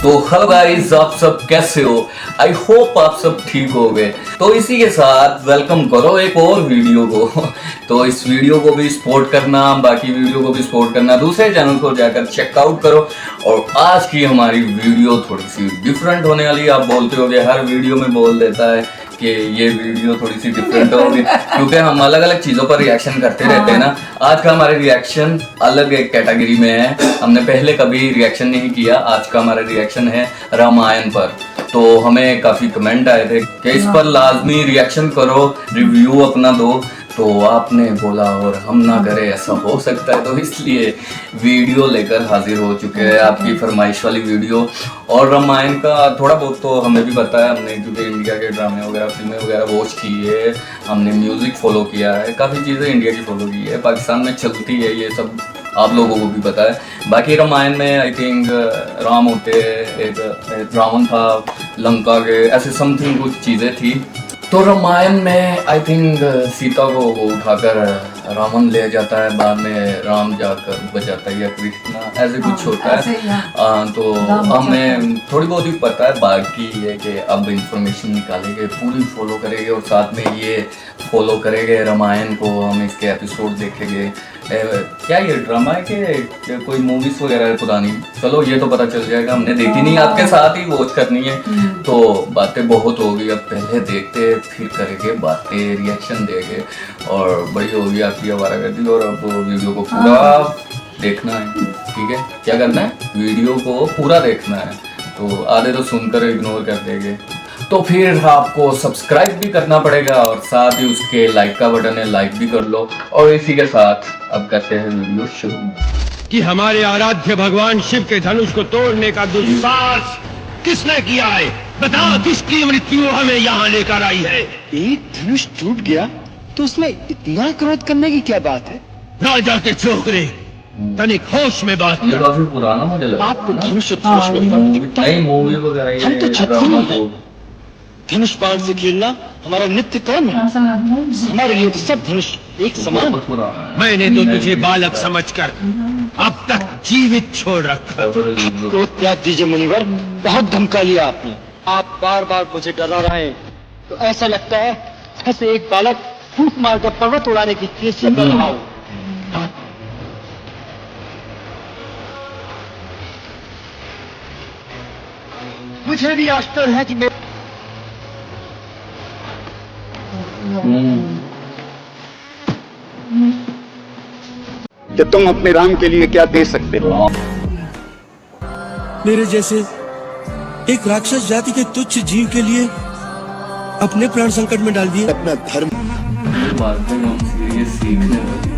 तो hello guys, आप सब कैसे हो? आई होप आप सब ठीक हो गए। तो इसी के साथ वेलकम करो एक और वीडियो को। तो इस वीडियो को भी सपोर्ट करना, बाकी वीडियो को भी सपोर्ट करना, दूसरे चैनल को जाकर चेकआउट करो। और आज की हमारी वीडियो थोड़ी सी डिफरेंट होने वाली है। आप बोलते होगे हर वीडियो में बोल देता है कि ये वीडियो थोड़ी सी डिफरेंट होगी, क्योंकि हम अलग अलग चीज़ों पर रिएक्शन करते रहते हैं ना। आज का हमारा रिएक्शन अलग एक कैटेगरी में है। हमने पहले कभी रिएक्शन नहीं किया। आज का हमारा रिएक्शन है रामायण पर। तो हमें काफ़ी कमेंट आए थे कि इस पर लाजमी रिएक्शन करो, रिव्यू अपना दो। तो आपने बोला और हम ना करें, ऐसा हो सकता है? तो इसलिए वीडियो लेकर हाजिर हो चुके हैं, आपकी फरमाइश वाली वीडियो। और रामायण का थोड़ा बहुत तो हमें भी पता है, हमने क्योंकि इंडिया के ड्रामे वगैरह, फिल्में वगैरह वॉच की है, हमने म्यूज़िक फॉलो किया है, काफ़ी चीज़ें इंडिया की फॉलो की है, पाकिस्तान में चलती है, ये सब आप लोगों को भी पता है। बाकी रामायण में आई थिंक राम होते, एक रावण था, लंका के, ऐसे समथिंग कुछ चीज़ें थी। तो रामायण में आई थिंक सीता को वो उठाकर रावण ले जाता है, बाद में राम जाकर बचाता है या कृष्णा, ऐसे कुछ होता है। तो हमें थोड़ी बहुत ही पता है, बाकी ये कि अब इंफॉर्मेशन निकालेंगे, पूरी फॉलो करेंगे और साथ में ये फॉलो करेंगे रामायण को। हम इसके एपिसोड देखेंगे। क्या ये ड्रामा है कि कोई मूवीज वगैरह है पुरानी? चलो ये तो पता चल जाएगा, हमने देखी नहीं, आपके साथ ही वॉच करनी है। तो बातें बहुत होगी, अब पहले देखते फिर करेंगे बातें, रिएक्शन देंगे और बड़ी होगी आपकी आवारागर्दी। और अब वीडियो को पूरा देखना है, ठीक है? क्या करना है? वीडियो को पूरा देखना है। तो आधे तो सुनकर इग्नोर कर देंगे। तो फिर आपको सब्सक्राइब भी करना पड़ेगा और साथ ही उसके लाइक का बटन है, लाइक भी कर लो। और इसी के साथ अब करते हैं वीडियो शुरू। कि हमारे आराध्य भगवान शिव के धनुष को तोड़ने का दुस्साहस किसने किया है? बता, किसकी मृत्यु हमें यहाँ लेकर आई है? एक धनुष टूट गया तो उसमें इतना क्रोध करने की क्या बात है? राजा के छोकरे, तनिक होश में बात ये कर। काफी पुराना मुझे लगा। आपको धनुष और धनुष में फर्क दिखता है? नहीं, मूवी वगैरह हम तो ये छत्तीस ड्रामा हैं। तो धनुष बाण से खेलना हमारा नित्य कर्म है। हमारे लिए तो सब धनुष एक समान बहुत है। पुराना है। मैंने तो तुझे बालक समझकर अब तक जीवित छोड़ रखा। क्रोध त्याग दीजिए मुनिवर, बहुत धमका लिया आपने। आप बार बार मुझे डरा रहे हैं तो ऐसा लगता है जैसे एक बालक फूंक मारकर पर्वत उड़ाने की कोशिश कर रहा हो। मुझे भी आश्चर्य है कि मैं कि तुम अपने राम के लिए क्या दे सकते हो। मेरे जैसे एक राक्षस जाति के तुच्छ जीव के लिए अपने प्राण संकट में डाल दिए। अपना धर्म बातें हम सीरियस सीखने लगे।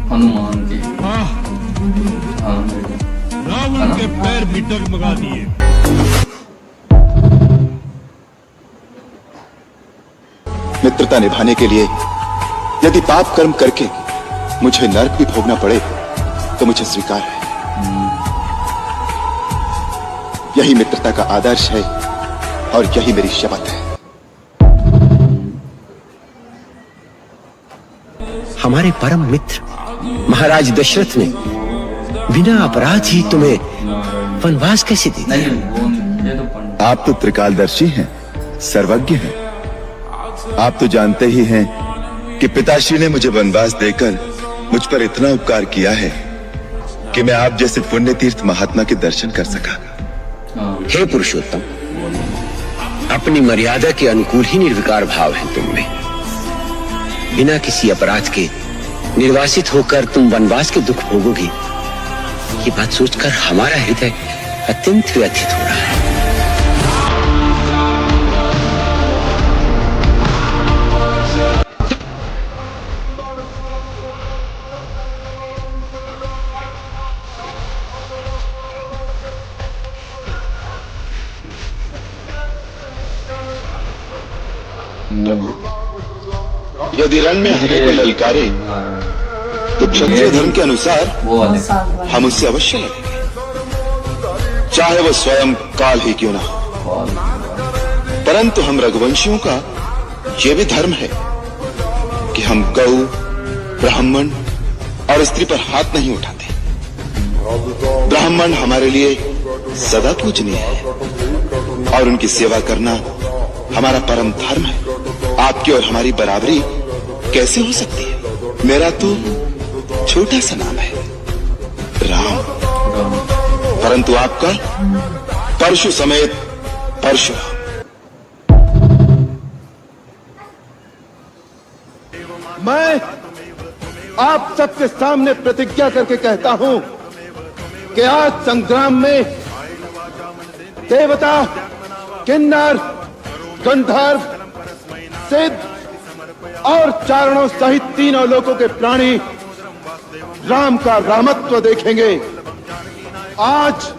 हनुमान जी, हाँ, रावण के पैर भी डगमगा दिए। मित्रता निभाने के लिए यदि पाप कर्म करके मुझे नरक भी भोगना पड़े तो मुझे स्वीकार है। यही मित्रता का आदर्श है और यही मेरी शपथ है। हमारे परम मित्र महाराज दशरथ ने बिना अपराध ही तुम्हें वनवास कैसे दे दिया? नहीं, वो ये तो पंडित। आप तो त्रिकालदर्शी हैं, सर्वज्ञ हैं। आप तो जानते ही हैं कि पिताश्री ने मुझे वनवास देकर मुझ पर इतना उपकार किया है कि मैं आप जैसे पुण्य तीर्थ महात्मा के दर्शन कर सका। हे पुरुषोत्तम, अपनी मर्यादा के अनुकूल ही निर्विकार भाव है तुम में। बिना किसी अपराध के निर्वासित होकर तुम वनवास के दुख भोगोगी, ये बात सोचकर हमारा हृदय अत्यंत व्यथित हो रहा है। यदि रण में हमें को ललकारे तो क्षत्रिय धर्म के अनुसार वो वाले हम उससे अवश्य लड़ेंगे, चाहे वो स्वयं काल ही क्यों ना हो। परंतु हम रघुवंशियों का ये भी धर्म है कि हम गौ, ब्राह्मण और स्त्री पर हाथ नहीं उठाते। ब्राह्मण हमारे लिए सदा पूजनीय है और उनकी सेवा करना हमारा परम धर्म है। आपकी और हमारी बराबरी कैसे हो सकती है? मेरा तो छोटा सा नाम है राम, परंतु आपका परशु समेत परशुराम। मैं आप सबके सामने प्रतिज्ञा करके कहता हूं कि आज संग्राम में देवता, किन्नर, गंधर्व, सिद्ध और चारणों सहित तीनों लोकों के प्राणी राम का रामत्व देखेंगे। आज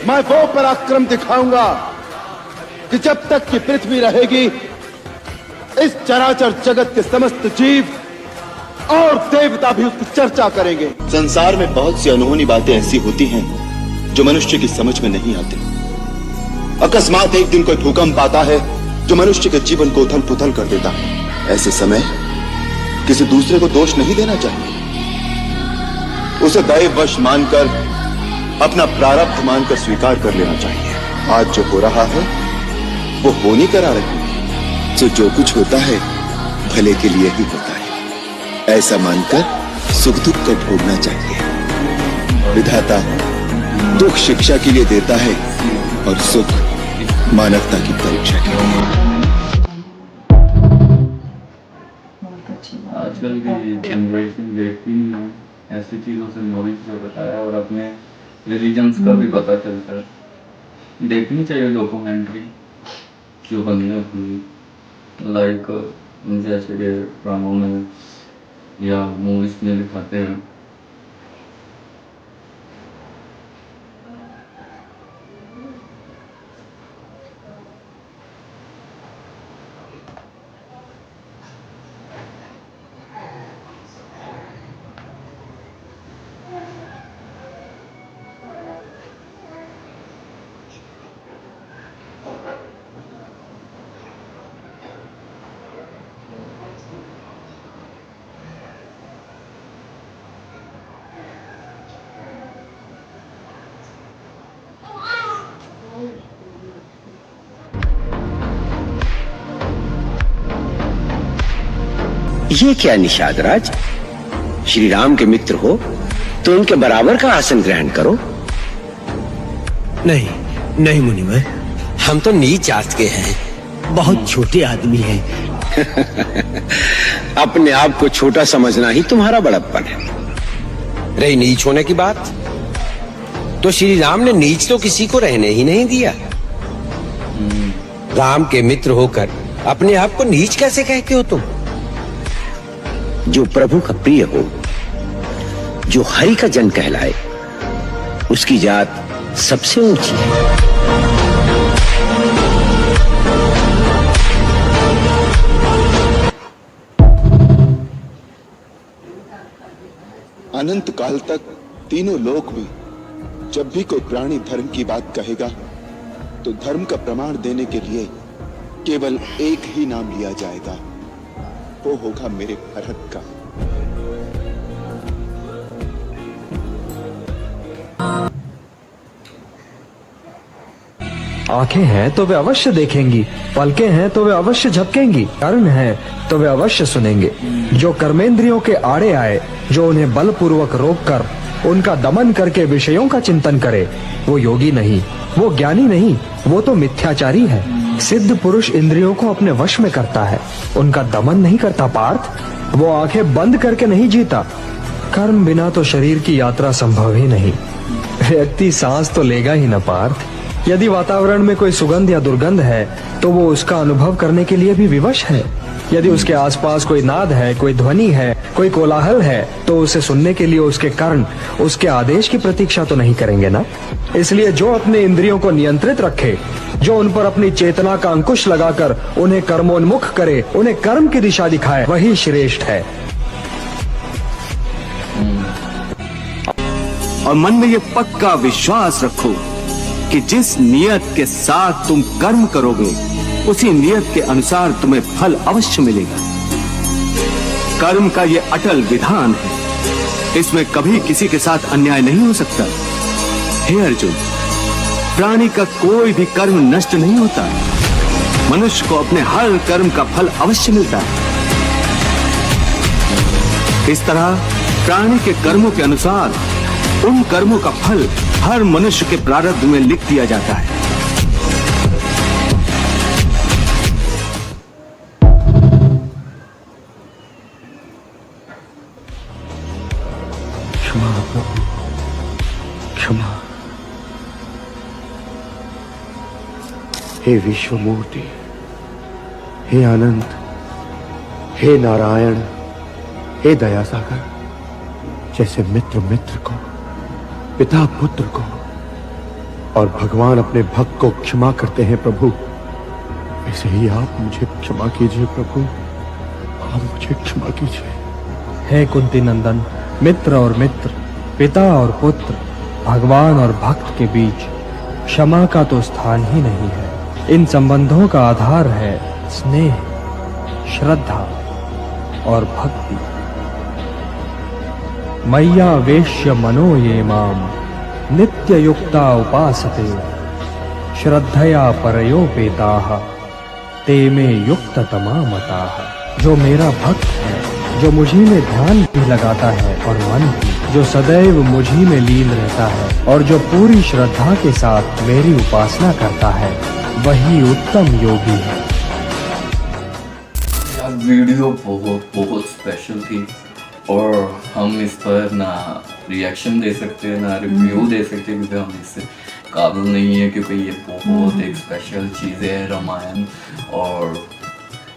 मैं वो पराक्रम दिखाऊंगा कि जब तक कि पृथ्वी रहेगी, इस चराचर जगत के समस्त जीव और देवता भी उसकी चर्चा करेंगे। संसार में बहुत सी अनहोनी बातें ऐसी होती हैं जो मनुष्य की समझ में नहीं आती। अकस्मात एक दिन कोई भूकंप आता है जो मनुष्य के जीवन को उथल पुथल कर देता है। ऐसे समय किसी दूसरे को दोष नहीं देना चाहिए, उसे दैववश मानकर, अपना प्रारब्ध मानकर स्वीकार कर लेना चाहिए। आज जो हो रहा है वो होनी करा रही है, तो जो कुछ होता है भले के लिए ही होता है, ऐसा मानकर सुख दुख को भोगना चाहिए। विधाता दुख शिक्षा के लिए देता है और सुख मानवता की परीक्षा के लिए। आजकल की जनरेशन देखती ही है, ऐसी चीज़ों से नॉलेज जो बताया और अपने रिलीजन्स का भी पता चलता है। देखनी चाहिए डॉक्यूमेंट्री जो बनी है, लाइक जैसे कि ड्रामों में या मूवीज में दिखाते हैं। ये क्या निषाद राज, श्री राम के मित्र हो तो उनके बराबर का आसन ग्रहण करो। नहीं नहीं मुनिवर, हम तो नीच जात के हैं, बहुत छोटे आदमी हैं। अपने आप को छोटा समझना ही तुम्हारा बड़प्पन है। रही नीच होने की बात, तो श्री राम ने नीच तो किसी को रहने ही नहीं दिया। राम के मित्र होकर अपने आप को नीच कैसे कहते हो तुम? जो प्रभु का प्रिय हो, जो हरि का जन कहलाए, उसकी जात सबसे ऊंची है। अनंत काल तक तीनों लोक में जब भी कोई प्राणी धर्म की बात कहेगा तो धर्म का प्रमाण देने के लिए केवल एक ही नाम लिया जाएगा, वो होगा मेरे भरत का। आंखें हैं तो वे अवश्य देखेंगी, पलकें हैं तो वे अवश्य झपकेंगी, कान हैं तो वे अवश्य सुनेंगे। जो कर्मेंद्रियों के आड़े आए, जो उन्हें बलपूर्वक रोककर उनका दमन करके विषयों का चिंतन करे, वो योगी नहीं, वो ज्ञानी नहीं, वो तो मिथ्याचारी है। सिद्ध पुरुष इंद्रियों को अपने वश में करता है, उनका दमन नहीं करता पार्थ। वो आंखें बंद करके नहीं जीता। कर्म बिना तो शरीर की यात्रा संभव ही नहीं। व्यक्ति सांस तो लेगा ही न पार्थ। यदि वातावरण में कोई सुगंध या दुर्गंध है तो वो उसका अनुभव करने के लिए भी विवश है। यदि उसके आसपास कोई नाद है, कोई ध्वनि है, कोई कोलाहल है, तो उसे सुनने के लिए उसके कर्ण उसके आदेश की प्रतीक्षा तो नहीं करेंगे ना। इसलिए जो अपने इंद्रियों को नियंत्रित रखे, जो उन पर अपनी चेतना का अंकुश लगाकर उन्हें कर्मोन्मुख करे, उन्हें कर्म की दिशा दिखाए, वही श्रेष्ठ है। और मन में ये पक्का विश्वास रखो कि जिस नियत के साथ तुम कर्म करोगे, उसी नियत के अनुसार तुम्हें फल अवश्य मिलेगा। कर्म का ये अटल विधान है इसमें कभी किसी के साथ अन्याय नहीं हो सकता। हे अर्जुन, प्राणी का कोई भी कर्म नष्ट नहीं होता। मनुष्य को अपने हर कर्म का फल अवश्य मिलता है। इस तरह प्राणी के कर्मों के अनुसार उन कर्मों का फल हर मनुष्य के प्रारब्ध में लिख दिया जाता है। क्षमा प्रभु, क्षमा। हे विश्वमूर्ति, हे अनंत, हे नारायण, हे दया सागर, जैसे मित्र मित्र को, पिता पुत्र को और भगवान अपने भक्त को क्षमा करते हैं प्रभु, वैसे ही आप मुझे क्षमा कीजिए प्रभु, आप मुझे क्षमा कीजिए। हे कुंती नंदन, मित्र और मित्र, पिता और पुत्र, भगवान और भक्त के बीच क्षमा का तो स्थान ही नहीं है। इन संबंधों का आधार है स्नेह, श्रद्धा और भक्ति। मय्या वेश्य मनो ये माम नित्य युक्ता उपासते श्रद्धया परयोपेताः ते मे युक्ततमा मताः। जो मेरा भक्त है, जो मुझी में ध्यान भी लगाता है और मन भी, जो सदैव मुझी में लीन रहता है और जो पूरी श्रद्धा के साथ मेरी उपासना करता है, वही उत्तम योगी है। यार वीडियो बहुत बहुत स्पेशल थी और हम इस पर ना रिएक्शन दे सकते ना रिव्यू दे सकते, क्योंकि हम इससे काबिल नहीं है, क्योंकि ये बहुत एक स्पेशल चीज़ है रामायण। और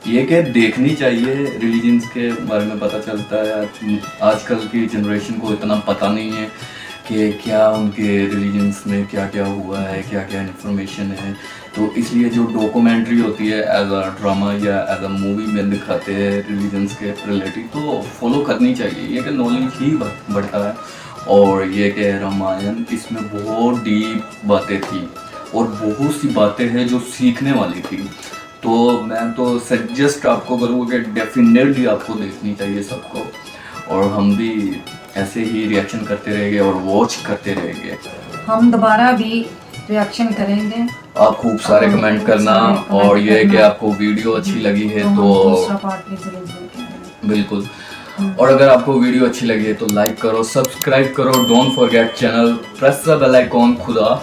ये कि देखनी चाहिए, रिलीजन्स के बारे में पता चलता है। आजकल की जनरेशन को इतना पता नहीं है कि क्या उनके रिलीजन्स में क्या क्या हुआ है, क्या क्या इन्फॉर्मेशन है। तो इसलिए जो डॉक्यूमेंट्री होती है एज अ ड्रामा या एज अ मूवी में दिखाते हैं रिलीजन्स के रिलेटेड, तो फॉलो करनी चाहिए। ये कि नॉलेज ही बढ़ता है। और ये कि रामायण, इसमें बहुत डीप बातें थी और बहुत सी बातें हैं जो सीखने वाली थी। तो मैं तो सजेस्ट आपको करूँगा कि डेफिनेटली आपको देखनी चाहिए सबको, और हम भी ऐसे ही रिएक्शन करते रहेंगे और वॉच करते रहेंगे। हम दोबारा भी रिएक्शन करेंगे। आप खूब सारे कमेंट करना, और ये है कि आपको वीडियो अच्छी लगी है तो दूसरा पार्ट भी जरूर देखेंगे। बिल्कुल। और अगर आपको वीडियो अच्छी लगी है तो लाइक करो, सब्सक्राइब करो, don't forget channel, press the bell icon. खुदा